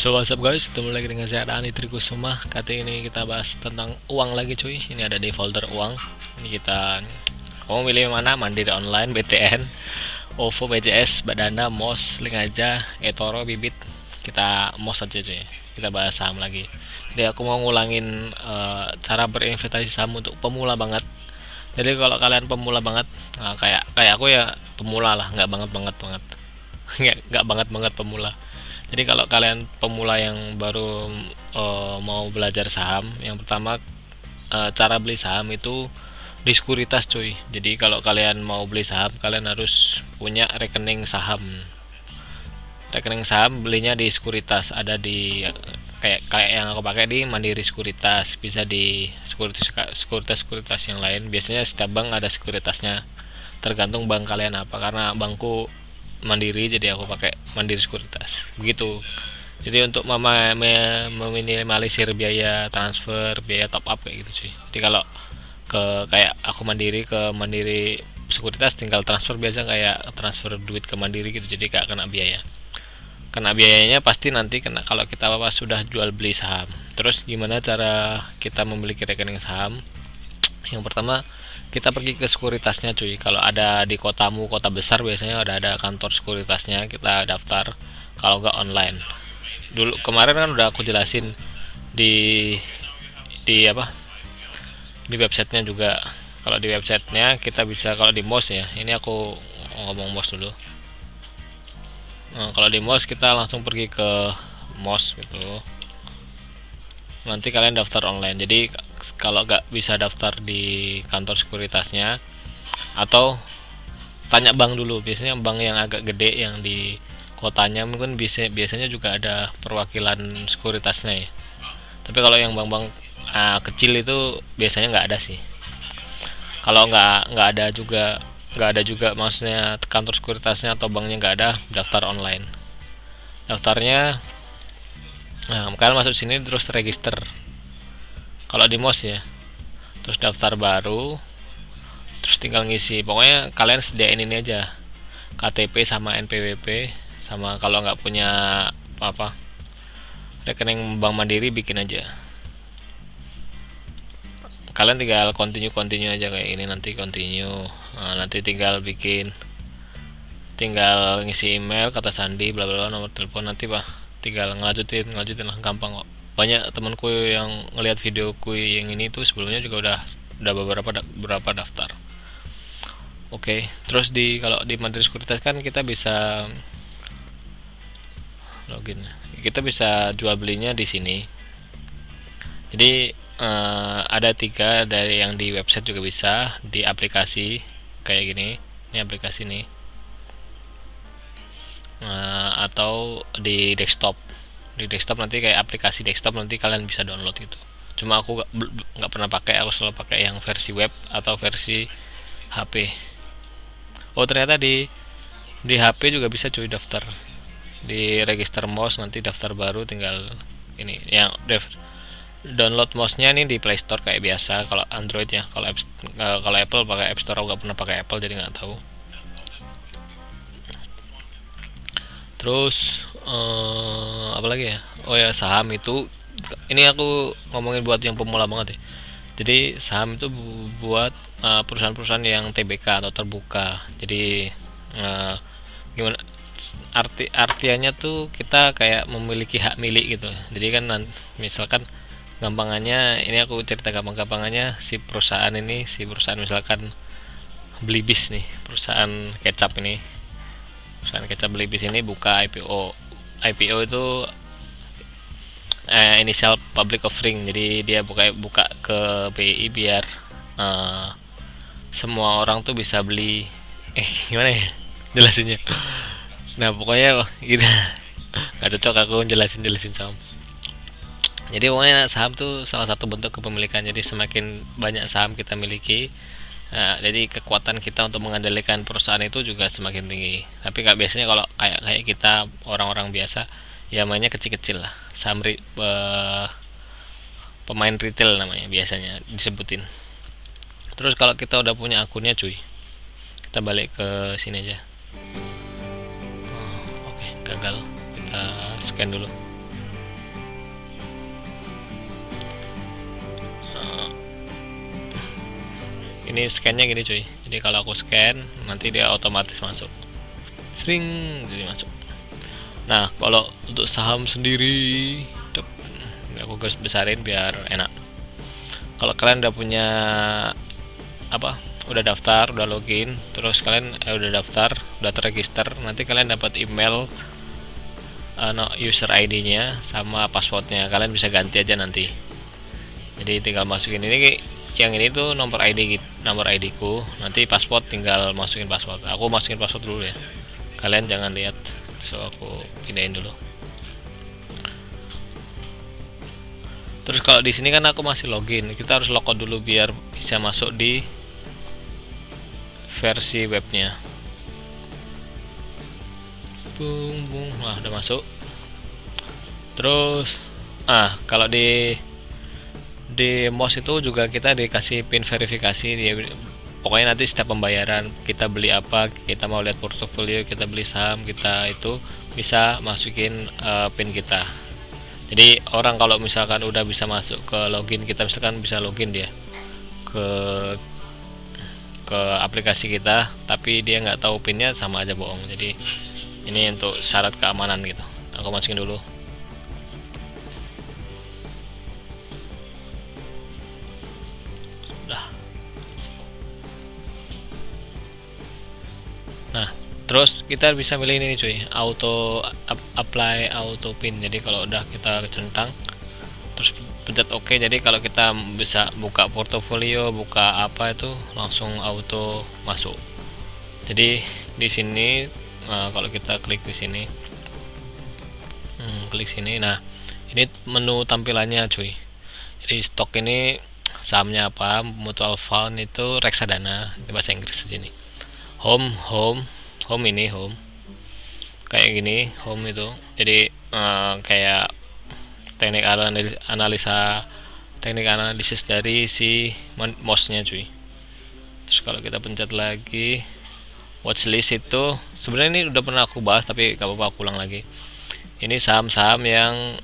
So what's up guys, ketemu lagi dengan saya Ani Trikusuma. Kali ini kita bahas tentang uang lagi cuy. Ini ada di folder uang. Ini kita kamu pilih mana? Mandiri Online, BTN, OVO, BCS, Badana, MOS, Link aja, eToro, Bibit. Kita MOS aja cuy. Kita bahas saham lagi. Jadi aku mau ngulangin cara berinvestasi saham untuk pemula banget. Jadi kalau kalian pemula banget, kayak kayak aku ya pemula lah, nggak banget banget banget, nggak banget banget pemula. Jadi kalau kalian pemula yang baru mau belajar saham, yang pertama cara beli saham itu di sekuritas cuy. Jadi kalau kalian mau beli saham, kalian harus punya rekening saham. Rekening saham belinya di sekuritas, ada di kayak kayak yang aku pakai di Mandiri Sekuritas, bisa di sekuritas yang lain. Biasanya setiap bank ada sekuritasnya, tergantung bank kalian apa. Karena bankku Mandiri, jadi aku pakai Mandiri Sekuritas begitu. Jadi untuk meminimalisir biaya transfer, biaya top up kayak gitu sih. Jadi kalau kayak aku Mandiri ke Mandiri Sekuritas, tinggal transfer biasa kayak transfer duit ke Mandiri gitu, jadi gak kena biaya. Kena biayanya pasti nanti kena kalau kita sudah jual beli saham. Terus gimana cara kita memiliki rekening saham? Yang pertama, kita pergi ke sekuritasnya cuy. Kalau ada di kotamu, kota besar, biasanya ada kantor sekuritasnya, kita daftar. Kalau nggak online, dulu kemarin kan udah aku jelasin di apa, di websitenya juga. Kalau di websitenya kita bisa, kalau di MOS ya, ini aku ngomong MOS dulu. Nah, kalau di MOS kita langsung pergi ke MOS gitu, nanti kalian daftar online. Jadi kalau nggak bisa daftar di kantor sekuritasnya, atau tanya bank dulu. Biasanya bank yang agak gede yang di kotanya mungkin biasanya juga ada perwakilan sekuritasnya ya. Tapi kalau yang bank-bank kecil itu biasanya nggak ada sih. Kalau nggak ada juga maksudnya kantor sekuritasnya atau banknya nggak ada, daftar online. Daftarnya, nah kalian masuk sini terus register. Kalau di MOS ya, terus daftar baru, terus tinggal ngisi. Pokoknya kalian sediain ini aja, KTP sama NPWP, sama kalau nggak punya apa rekening Bank Mandiri, bikin aja. Kalian tinggal continue aja kayak ini, nanti continue. Nah, nanti tinggal ngisi email, kata sandi, bla bla, nomor telepon, nanti tinggal ngelanjutin lah, gampang kok. Banyak temanku yang ngelihat videoku yang ini tuh sebelumnya juga udah beberapa daftar. Oke, terus kalau di Mandiri Sekuritas kan kita bisa login. Kita bisa jual belinya di sini. Jadi ada 3, dari yang di website juga bisa, di aplikasi kayak gini. Ini aplikasi nih. Atau di desktop. Di desktop nanti kayak aplikasi desktop, nanti kalian bisa download itu. Cuma aku nggak pernah pakai, aku selalu pakai yang versi web atau versi HP. Oh ternyata di HP juga bisa cuy daftar. Di register MOS, nanti daftar baru, tinggal ini yang download MOS-nya nih di Play Store kayak biasa. Kalau Android ya, kalau Apple pakai App Store. Aku nggak pernah pakai Apple, jadi nggak tahu. Terus apa lagi ya? Oh ya, saham itu, ini aku ngomongin buat yang pemula banget ya. Jadi saham itu buat perusahaan-perusahaan yang TBK atau terbuka. Jadi gimana artiannya tuh, kita kayak memiliki hak milik gitu. Jadi kan misalkan gampangannya, ini aku cerita gampang-gampangannya, si perusahaan misalkan Belibis nih, perusahaan kecap ini. Perusahaan kecap Belibis ini buka IPO. IPO itu initial public offering. Jadi dia buka ke BI biar semua orang tuh bisa beli. Gimana ya jelasinnya? Nah pokoknya gitu. Gak cocok aku jelasin saham. Jadi pokoknya saham tuh salah satu bentuk kepemilikan. Jadi semakin banyak saham kita miliki, nah, jadi kekuatan kita untuk mengendalikan perusahaan itu juga semakin tinggi. Tapi biasanya kalau kayak kita orang-orang biasa, ya mainnya kecil-kecil lah. Pemain retail namanya biasanya disebutin. Terus kalau kita udah punya akunnya cuy, kita balik ke sini aja. Oke, gagal. Kita scan dulu. ini scannya gini cuy, jadi kalau aku scan nanti dia otomatis masuk, sering jadi masuk. Nah kalau untuk saham sendiri, aku garis besarin biar enak. Kalau kalian udah punya apa, udah daftar, udah login, terus kalian udah daftar, udah terregister, nanti kalian dapat email no, user ID-nya sama passwordnya. Kalian bisa ganti aja nanti. Jadi tinggal masukin ini, yang ini tuh nomor ID ku. Nanti password tinggal masukin password. Aku masukin password dulu ya. Kalian jangan lihat. So aku pindahin dulu. Terus kalau di sini kan aku masih login, kita harus logout dulu biar bisa masuk di versi webnya. Nah udah masuk. Terus kalau di MOS itu juga kita dikasih pin verifikasi dia. Pokoknya nanti setiap pembayaran kita beli apa, kita mau lihat portofolio, kita beli saham, kita itu bisa masukin pin kita. Jadi orang kalau misalkan udah bisa masuk ke login kita, misalkan bisa login dia ke aplikasi kita, tapi dia nggak tahu pinnya, sama aja bohong. Jadi ini untuk syarat keamanan gitu. Aku masukin dulu. Sudah. Nah terus kita bisa pilih ini cuy, auto apply auto pin. Jadi kalau udah kita centang terus pencet OK, jadi kalau kita bisa buka portofolio, buka apa itu langsung auto masuk. Jadi di sini kalau kita klik di sini, klik sini, nah ini menu tampilannya cuy. Jadi stok ini sahamnya apa, mutual fund itu reksadana, ini bahasa Inggris sini. Home ini home kayak gini, home itu jadi kayak teknik analisis dari si MOS-nya cuy. Terus kalau kita pencet lagi watchlist, itu sebenarnya ini udah pernah aku bahas tapi gak apa-apa aku ulang lagi. Ini saham-saham yang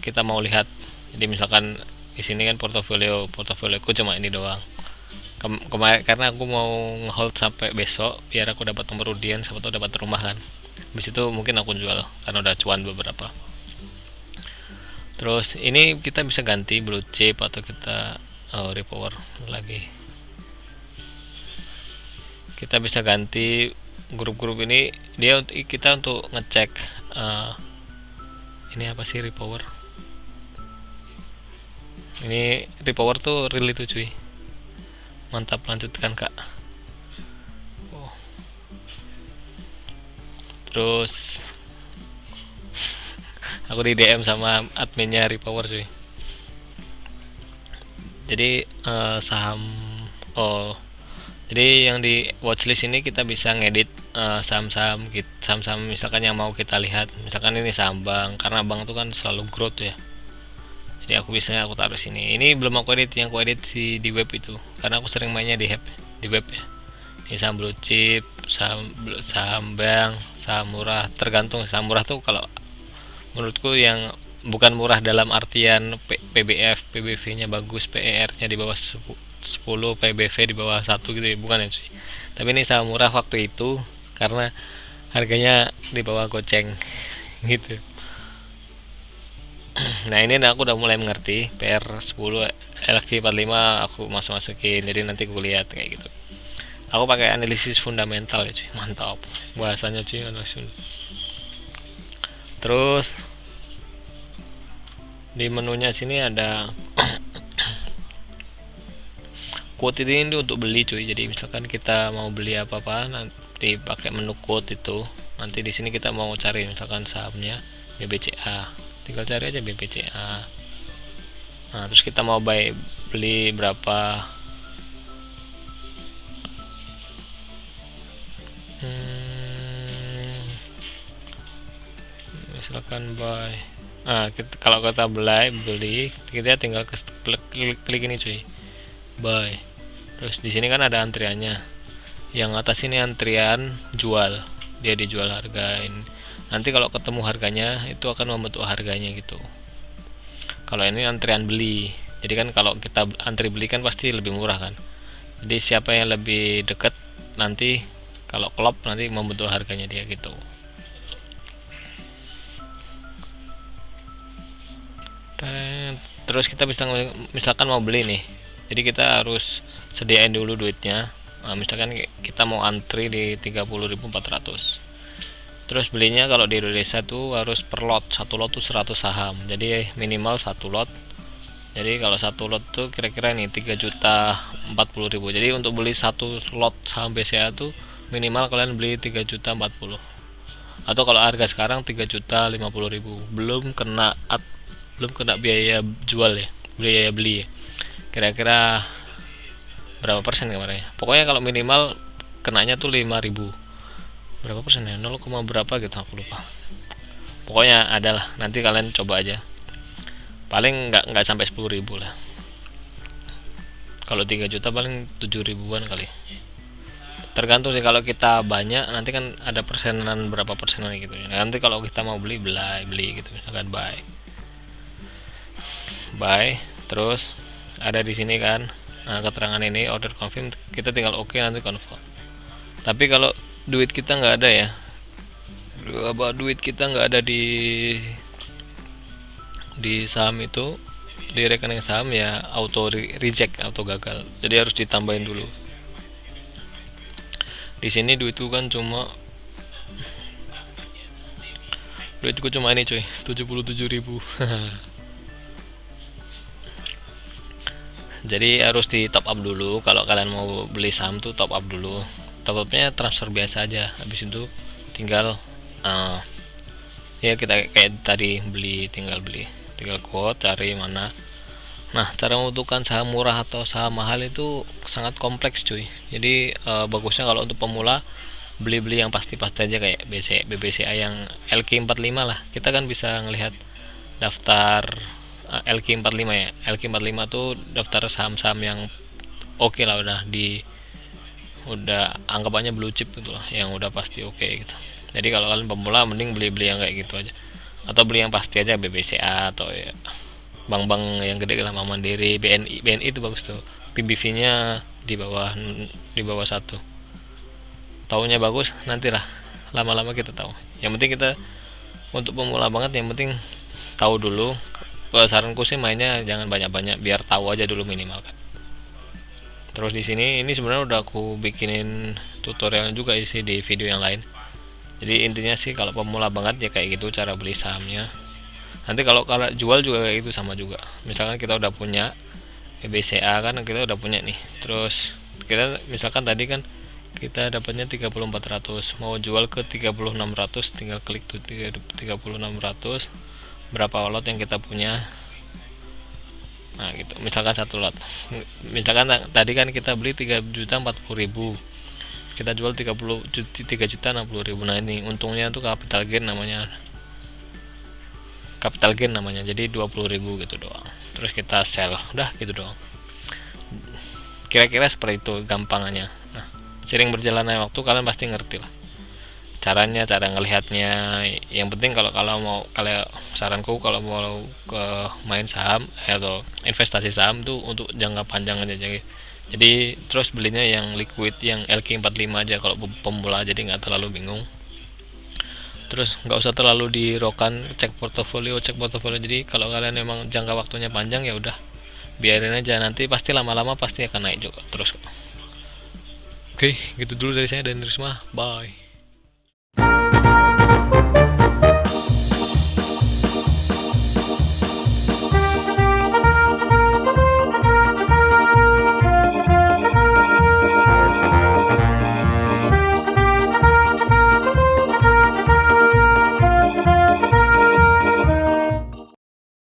kita mau lihat. Jadi misalkan di sini kan portofolioku cuma ini doang. Kemarin karena aku mau ngehold sampai besok biar aku dapat nomor undian, siapa tahu dapat rumah kan. Habis itu mungkin aku jual karena udah cuan beberapa. Terus ini kita bisa ganti blue chip atau kita repower lagi. Kita bisa ganti grup-grup ini, dia kita untuk ngecek ini apa sih repower. Ini repower tuh real itu cuy. Mantap, lanjutkan kak. Terus aku di DM sama adminnya repower cuy. Jadi saham jadi yang di watchlist ini kita bisa ngedit saham-saham misalkan yang mau kita lihat. Misalkan ini saham bank, karena bank itu kan selalu growth ya. Jadi aku taruh sini. Ini belum aku edit, yang aku edit di web itu karena aku sering mainnya di web ya. Ini saham blue chip, saham bank, saham murah, tergantung. Saham murah tuh kalau menurutku yang bukan murah dalam artian PBF, PBV nya bagus, PER nya di bawah 10, PBV di bawah 1 gitu ya, bukan ya cuy. Tapi ini saham murah waktu itu karena harganya di bawah goceng gitu. Nah ini aku udah mulai mengerti PR10 LQ45 aku masukin, jadi nanti aku lihat kayak gitu. Aku pakai analisis fundamental ya cuy, mantap bahasanya cuy, analisis. Terus di menunya sini ada quote ini untuk beli cuy. Jadi misalkan kita mau beli apa-apa nanti pakai menu quote itu. Nanti di sini kita mau cari misalkan sahamnya BBCA, tinggal cari aja BBCA. Nah terus kita mau beli berapa, misalkan buy. Nah kalau kita beli kita tinggal klik ini cuy, buy. Terus di sini kan ada antriannya, yang atas ini antrian jual, dia dijual harga ini. Nanti kalau ketemu harganya itu akan membentuk harganya gitu. Kalau ini antrian beli, jadi kan kalau kita antri beli kan pasti lebih murah kan. Jadi siapa yang lebih dekat nanti kalau klop nanti membentuk harganya dia gitu. Dan terus kita bisa misalkan mau beli nih, jadi kita harus sediain dulu duitnya. Nah, misalkan kita mau antri di 30.400, terus belinya kalau di Indonesia tuh harus per lot, satu lot tuh 100 saham, jadi minimal satu lot. Jadi kalau satu lot tuh kira-kira nih 3.040.000. Jadi untuk beli satu lot saham BCA tuh minimal kalian beli 3.040.000. Atau kalau harga sekarang 3.050.000, belum kena biaya jual ya, biaya beli ya. Kira-kira berapa persen kemarin ya? Pokoknya kalau minimal kenanya tuh 5.000. Berapa persen ya? 0, berapa gitu aku lupa. Pokoknya adalah nanti kalian coba aja. Paling nggak sampai 10.000 lah. Kalau 3 juta paling 7 ribuan kali. Tergantung sih, kalau kita banyak nanti kan ada persenan, berapa persenan gitu. Nanti kalau kita mau beli gitu, misalkan buy terus ada di sini kan. Nah, keterangan ini order confirm, kita tinggal oke, nanti confirm. Tapi kalau duit kita nggak ada ya, duit kita nggak ada di saham itu, di rekening saham ya, auto reject, auto gagal. Jadi harus ditambahin dulu. Di sini duitku kan cuma ini cuy, 77.000. Jadi harus di top up dulu. Kalau kalian mau beli saham tuh top up dulu. Top upnya transfer biasa aja. Habis itu tinggal ya kita kayak tadi tinggal quote, cari mana. Nah, cara menentukan saham murah atau saham mahal itu sangat kompleks cuy. Jadi bagusnya kalau untuk pemula beli yang pasti-pasti aja, kayak BBCA yang LQ45 lah. Kita kan bisa ngelihat daftar LQ45 ya. LQ45 tuh daftar saham-saham yang oke lah, udah anggapannya blue chip gitu lah, yang udah pasti oke gitu. Jadi kalau kalian pemula mending beli yang kayak gitu aja, atau beli yang pasti aja, BBCA atau ya bank-bank yang gede lah, Mandiri, BNI itu bagus tuh. PBV-nya di bawah 1. Taunya bagus, nantilah lama-lama kita tahu. Yang penting kita untuk pemula banget, yang penting tahu dulu. Saranku sih mainnya jangan banyak-banyak, biar tahu aja dulu minimal kan. Terus di sini ini sebenarnya udah aku bikinin tutorial juga sih di video yang lain. Jadi intinya sih kalau pemula banget ya kayak gitu cara beli sahamnya. Nanti kalau jual juga kayak gitu, sama juga. Misalkan kita udah punya BCA kan, kita udah punya nih. Terus kita misalkan tadi kan kita dapatnya 3400, mau jual ke 3600, tinggal klik tuh 3600, berapa lot yang kita punya. Nah gitu, misalkan satu lot, misalkan tadi kan kita beli 3.040.000, kita jual 3.060.000. Nah ini untungnya tuh capital gain namanya, jadi 20.000 gitu doang. Terus kita sell, udah gitu doang. Kira-kira seperti itu gampangannya. Nah, sering berjalannya waktu kalian pasti ngerti lah caranya, cara ngelihatnya. Yang penting kalau mau, kalau saranku kalau mau ke main saham atau investasi saham tuh untuk jangka panjang aja. Jadi terus belinya yang liquid, yang LQ45 aja kalau pemula, jadi nggak terlalu bingung. Terus nggak usah terlalu dirokan, cek portofolio. Jadi kalau kalian memang jangka waktunya panjang ya udah biarin aja, nanti pasti lama-lama pasti akan naik juga terus. Oke, gitu dulu dari saya dan Risma, bye.